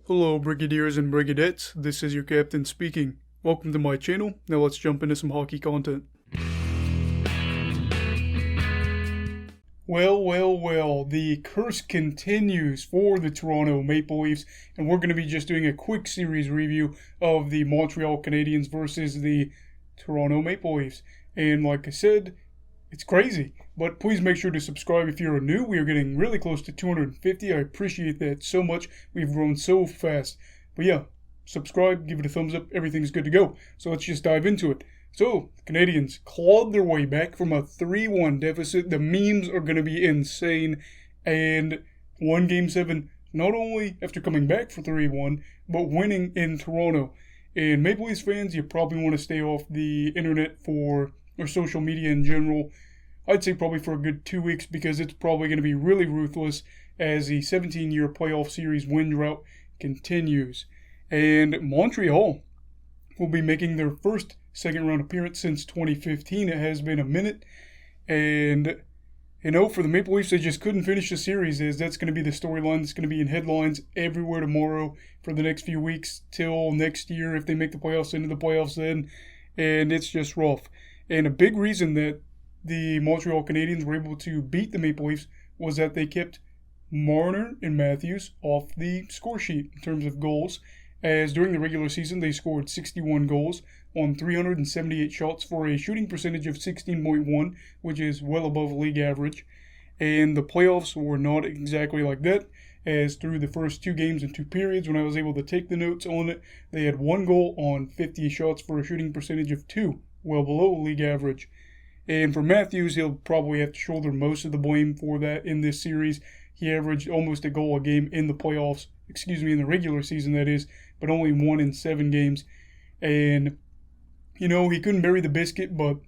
Hello Brigadiers and Brigadettes, this is your captain speaking. Welcome to my channel. Now let's jump into some hockey content. Well, the curse continues for the Toronto Maple Leafs, and we're going to be just doing a quick series review of the Montreal Canadiens versus the Toronto Maple Leafs. And like I said, it's crazy, but please make sure to subscribe if you're new. We are getting really close to 250. I appreciate that so much. We've grown so fast. But yeah, subscribe, give it a thumbs up. Everything's good to go. So let's just dive into it. So, the Canadiens clawed their way back from a 3-1 deficit. The memes are going to be insane. And won Game 7, not only after coming back for 3-1, but winning in Toronto. And Maple Leafs fans, you probably want to stay off the internet or social media in general. I'd say probably for a good 2 weeks, because it's probably going to be really ruthless as the 17-year playoff series win drought continues. And Montreal will be making their first second-round appearance since 2015. It has been a minute. And, for the Maple Leafs, they just couldn't finish the series, as that's going to be the storyline that's going to be in headlines everywhere tomorrow for the next few weeks till next year, if they make the playoffs, into the playoffs then. And it's just rough. And a big reason that the Montreal Canadiens were able to beat the Maple Leafs was that they kept Marner and Matthews off the score sheet in terms of goals, as during the regular season they scored 61 goals on 378 shots for a shooting percentage of 16.1, which is well above league average. And the playoffs were not exactly like that, as through the first 2 games and 2 periods, when I was able to take the notes on it, they had 1 goal on 50 shots for a shooting percentage of 2, well below league average. And for Matthews, he'll probably have to shoulder most of the blame for that in this series. He averaged almost a goal a game in the playoffs, in the regular season that is, but only 1 in 7 games. And, he couldn't bury the biscuit, but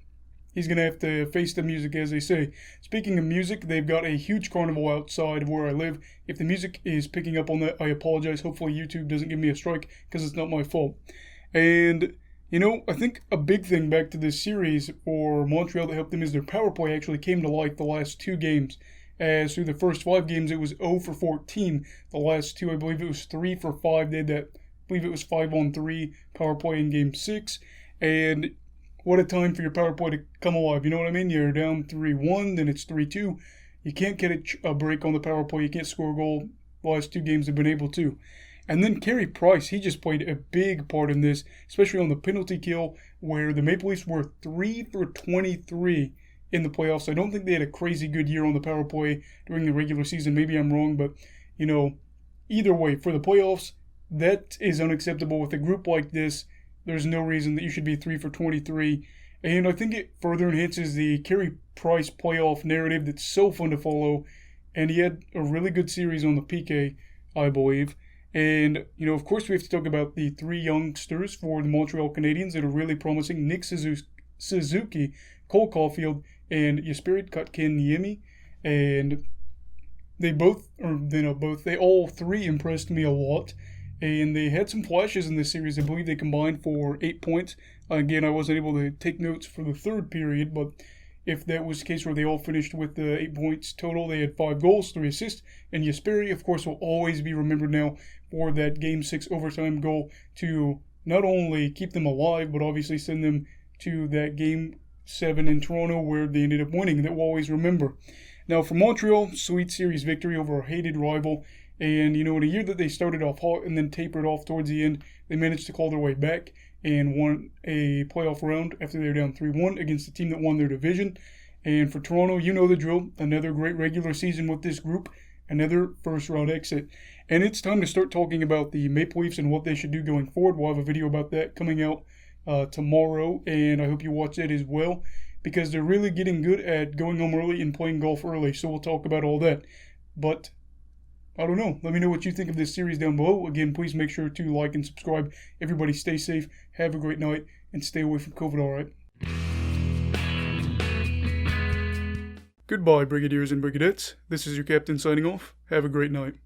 he's going to have to face the music, as they say. Speaking of music, they've got a huge carnival outside of where I live. If the music is picking up on that, I apologize. Hopefully YouTube doesn't give me a strike, because it's not my fault. And I think a big thing back to this series for Montreal that helped them is their power play actually came to light the last 2 games. As through the first 5 games, it was 0 for 14. The last 2, I believe it was 3 for 5. They had that, I believe it was 5-on-3 power play in Game 6. And what a time for your power play to come alive. You know what I mean? You're down 3-1, then it's 3-2. You can't get a break on the power play. You can't score a goal. The last 2 games have been able to. And then Carey Price, he just played a big part in this, especially on the penalty kill, where the Maple Leafs were 3 for 23 in the playoffs. I don't think they had a crazy good year on the power play during the regular season. Maybe I'm wrong, but, either way, for the playoffs, that is unacceptable. With a group like this, there's no reason that you should be 3 for 23. And I think it further enhances the Carey Price playoff narrative that's so fun to follow. And he had a really good series on the PK, I believe. And, of course, we have to talk about the 3 youngsters for the Montreal Canadiens that are really promising. Nick Suzuki, Cole Caulfield, and Jesperi Kotkaniemi. And they all 3 impressed me a lot. And they had some flashes in this series. I believe they combined for 8 points. Again, I wasn't able to take notes for the 3rd period, but if that was the case where they all finished with 8 points total, they had 5 goals, 3 assists. And Jesperi, of course, will always be remembered now for that Game 6 overtime goal to not only keep them alive, but obviously send them to that Game 7 in Toronto where they ended up winning. That we'll always remember. Now, for Montreal, sweet series victory over a hated rival. And, in a year that they started off hot and then tapered off towards the end, they managed to claw their way back and won a playoff round after they were down 3-1 against the team that won their division. And for Toronto, you know the drill. Another great regular season with this group. Another first-round exit. And it's time to start talking about the Maple Leafs and what they should do going forward. We'll have a video about that coming out tomorrow, and I hope you watch that as well, because they're really getting good at going home early and playing golf early. So we'll talk about all that. But I don't know. Let me know what you think of this series down below. Again, please make sure to like and subscribe. Everybody stay safe, have a great night, and stay away from COVID, all right? Goodbye, Brigadiers and Brigadettes. This is your captain signing off. Have a great night.